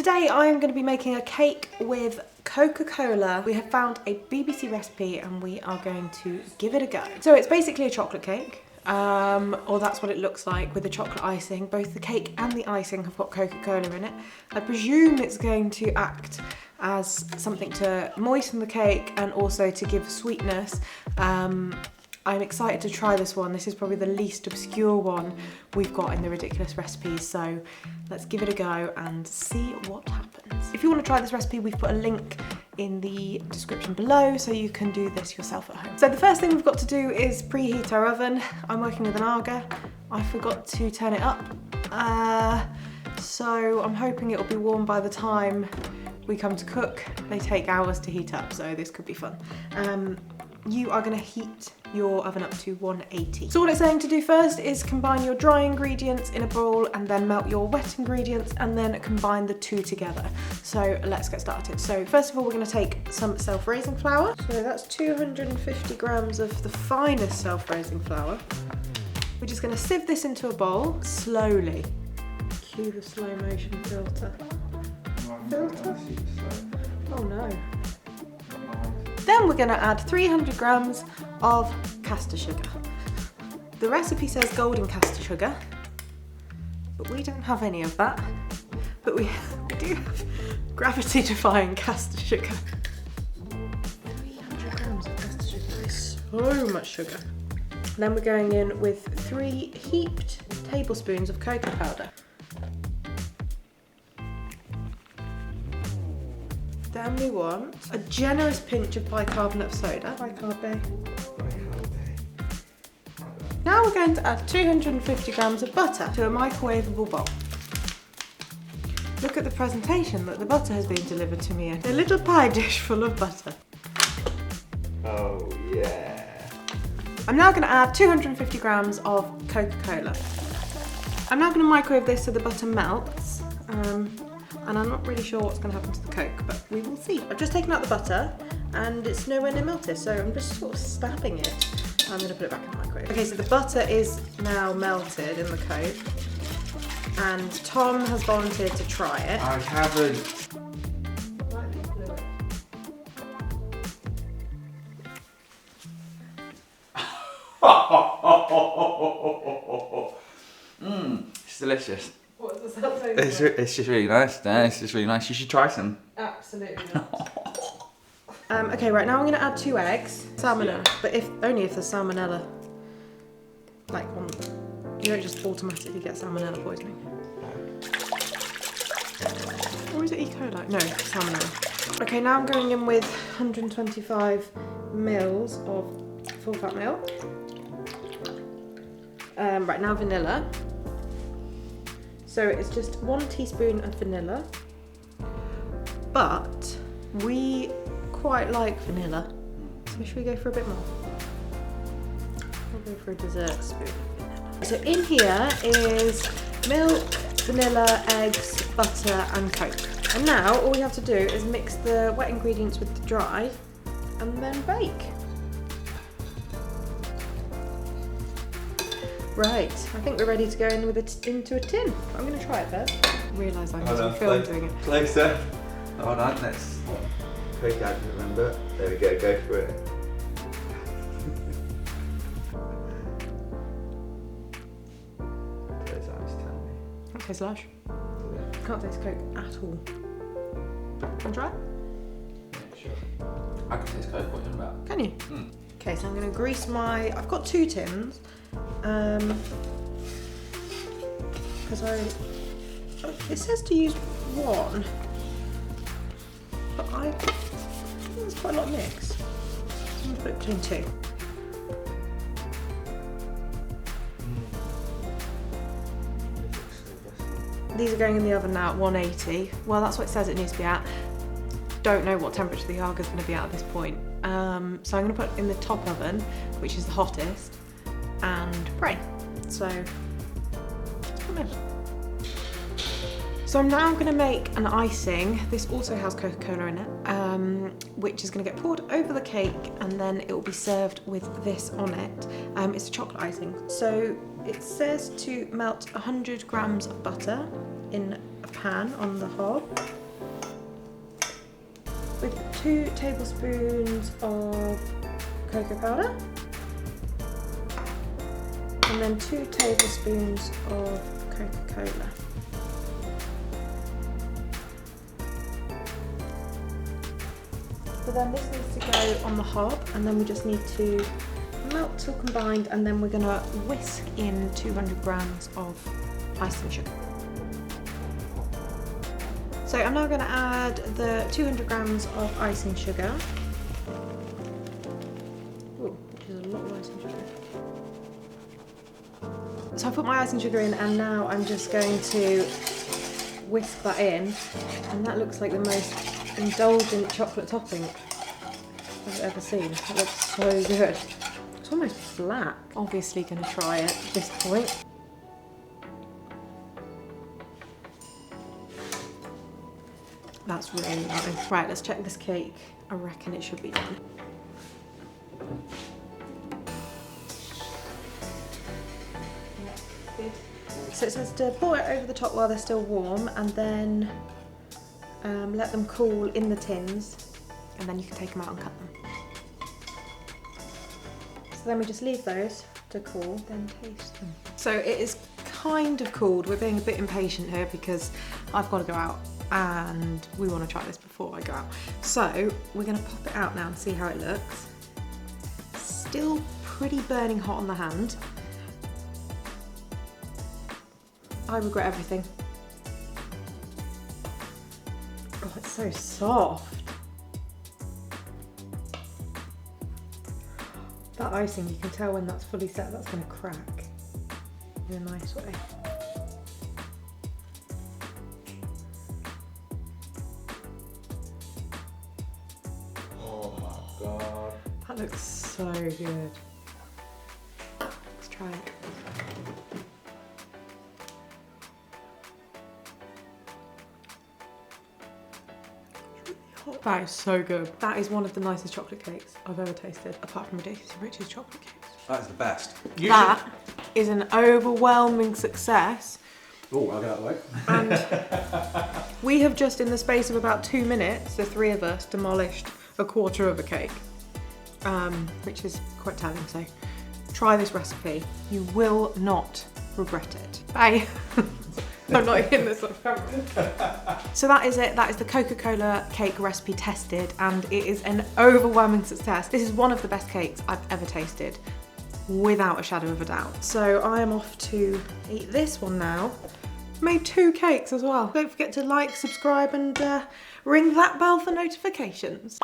Today I am going to be making a cake with Coca-Cola. We have found a BBC recipe and we are going to give it a go. So it's basically a chocolate cake, or that's what it looks like with the chocolate icing. Both the cake and the icing have got Coca-Cola in it. I presume it's going to act as something to moisten the cake and also to give sweetness. I'm excited to try this one. This is probably the least obscure one we've got in the ridiculous recipes, so let's give it a go and see what happens. If you want to try this recipe, we've put a link in the description below so you can do this yourself at home. So the first thing we've got to do is preheat our oven. I'm working with an Aga. I forgot to turn it up, so I'm hoping it'll be warm by the time we come to cook. They take hours to heat up, so this could be fun. You are going to heat your oven up to 180. So all it's saying to do first is combine your dry ingredients in a bowl and then melt your wet ingredients and then combine the two together. So let's get started. So first of all, we're going to take some self-raising flour. So that's 250 grams of the finest self-raising flour. We're just going to sieve this into a bowl slowly. Cue the slow motion filter. Filter? Oh no. Then we're going to add 300 grams of caster sugar. The recipe says golden caster sugar, but we don't have any of that. But we do have gravity-defying caster sugar. 300 grams of caster sugar is so much sugar. Then we're going in with 3 heaped tablespoons of cocoa powder. Then we want a generous pinch of bicarbonate of soda. Bicarb. Now we're going to add 250 grams of butter to a microwavable bowl. Look at the presentation that the butter has been delivered to me in. A little pie dish full of butter. Oh yeah. I'm now going to add 250 grams of Coca-Cola. I'm now going to microwave this so the butter melts. And I'm not really sure what's going to happen to the Coke, but we will see. I've just taken out the butter and it's nowhere near melted, so I'm just sort of stabbing it. I'm going to put it back in the microwave. Okay, so the butter is now melted in the Coke and Tom has volunteered to try it. I haven't. It's delicious. What does that taste like? It's just really nice. It's just really nice. You should try some. Absolutely not. Okay, right now I'm going to add 2 eggs. Salmonella, but only if there's salmonella. Like you don't just automatically get salmonella poisoning. Or is it E. coli? No, salmonella. Okay, now I'm going in with 125 mils of full fat milk. Right now vanilla. So it's just 1 teaspoon of vanilla, but we quite like vanilla, so should we go for a bit more? We'll go for a dessert spoon of vanilla. So in here is milk, vanilla, eggs, butter and Coke. And now all we have to do is mix the wet ingredients with the dry and then bake. Right, I think we're ready to go in with it into a tin. I'm going to try it first. I realise I'm going to film doing it. Closer. Hold on, let's quick I can remember. There we go for it. Those eyes tell me. That tastes lush. Can't taste Coke at all. Want to try it? Yeah, sure. I can taste Coke, what are you about? Can you? Mm. Okay, so I'm going to grease I've got 2 tins. Because it says to use 1, but I think there's quite a lot of mix. So I'm going to put it between 2. These are going in the oven now at 180. Well, that's what it says it needs to be at. Don't know what temperature the Aga is going to be at this point. So I'm going to put it in the top oven, which is the hottest, and pray. So let's put them in. So I'm now going to make an icing. This also has Coca-Cola in it, which is going to get poured over the cake and then it will be served with this on it. It's a chocolate icing. So it says to melt 100 grams of butter in a pan on the hob with 2 tablespoons of cocoa powder and then 2 tablespoons of Coca-Cola. So then this needs to go on the hob, and then we just need to melt till combined, and then we're going to whisk in 200 grams of icing sugar. So I'm now going to add the 200 grams of icing sugar, which is a lot of icing sugar. So I put my icing sugar in, and now I'm just going to whisk that in, and that looks like the most indulgent chocolate topping I've ever seen. That looks so good. It's almost black. Obviously going to try it at this point. That's really nice. Right, let's check this cake. I reckon it should be done. So it says to pour it over the top while they're still warm, and then let them cool in the tins, and then you can take them out and cut them. So then we just leave those to cool, then taste them. So it is kind of cooled. We're being a bit impatient here because I've got to go out and we want to try this before I go out. So we're going to pop it out now and see how it looks. Still pretty burning hot on the hand. I regret everything. Oh, it's so soft. That icing, you can tell when that's fully set, that's going to crack in a nice way. Oh my god. That looks so good. Let's try it. That is so good. That is one of the nicest chocolate cakes I've ever tasted, apart from Rich's chocolate cakes. That is the best. That is an overwhelming success. Oh, I'll get out of the way. And we have just, in the space of about 2 minutes, the 3 of us demolished a quarter of a cake, which is quite telling. So try this recipe. You will not regret it. Bye. I'm not in this on camera. So that is it. That is the Coca-Cola cake recipe tested, and it is an overwhelming success. This is one of the best cakes I've ever tasted, without a shadow of a doubt. So I am off to eat this one now. Made 2 cakes as well. Don't forget to like, subscribe, and ring that bell for notifications.